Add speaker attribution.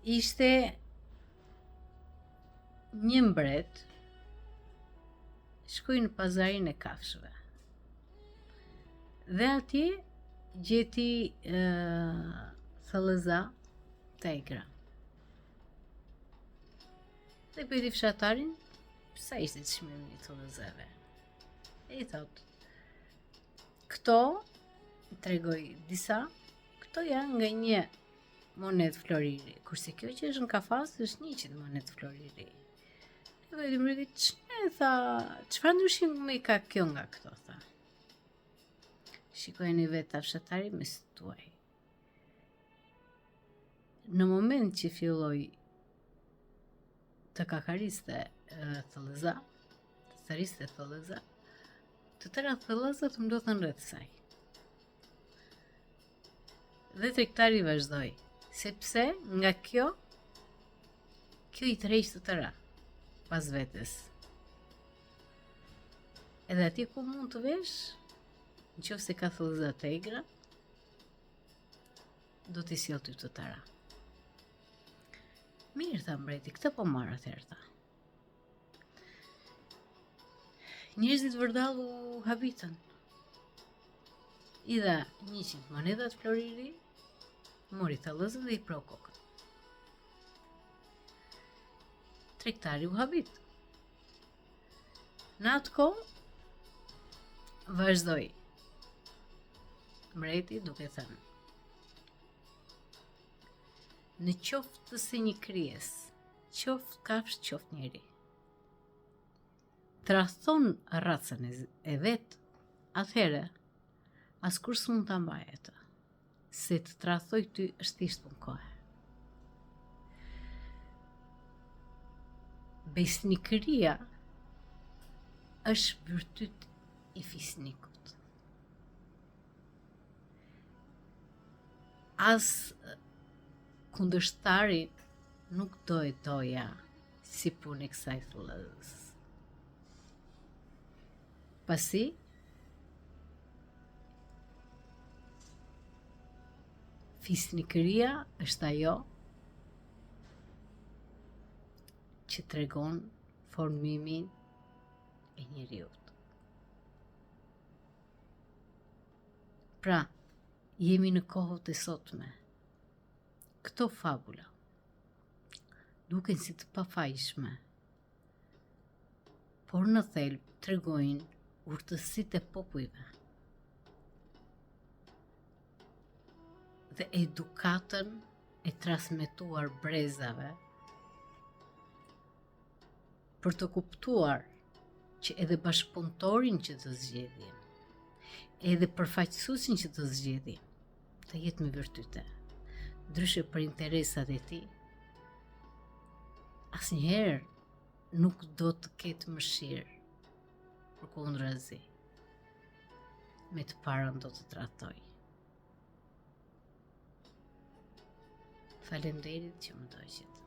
Speaker 1: ishte një mbret shkoi në pazarin e kafshëve. Dhe atje gjeti thellëza tegra. Dhe pyeti fshatarin sa ishte çmimi i thellëzave. E I thot, këto, tregoi disa, këto janë nga një monet floriri, kurse kjo që është në kafaz është 100 monet floriri. E pyeti mbreti, çfarë ndryshimi ka kjo nga këto, tha. Shikojeni vetë ta fshatari me sy tuaj. Në moment që filloi të kakariste thellëza, të thariste thellëza, të tëra thellëzat ndodhen rreth saj. Dhe tregtari vazhdoi, sepse nga kjo I tërheq të tëra pas vetes. Edhe atje ku mund të vesh, nëse ka thellëza tegra, do t'i sjell ty të tëra. Mirë, tha mbreti, këtë po marr atëherë, tha. Njerëzit vërdallu habitën. I dha 100 monedat floriri, mori thellëzën dhe I pro kokën. Tregtari u habit. Në atë kohë vazhdoi mbreti duke thënë, në qoftë se një krijes, qoftë kafshë, qoftë njeri, tradhton racën e vet, atëherë askush s'mund ta mbajë atë. Se të tradhtoj ty është thjesht punkohë. Besnikëria është virtyt I fisnikut. As kundërshtari nuk do e doja si punë e kësaj thellëzës. Pasi fisnikëria është ajo që tregon formimin e njeriut. Pra, jemi në kohët e sotme. Këto fabula duken si të pafajshme, por në thelb tregojnë urtësitë e popujve dhe edukatën e transmetuar brezave për të kuptuar që edhe bashkëpunëtorin që të zgjedhim, edhe përfaqësuesin që të zgjedhim, të jetë me virtyte, ndryshe për interesat e tij, asnjëherë nuk do të ketë mëshirë, përkundrazi, me të parën do të tradhtoj. Faleminderit që më ndoqët.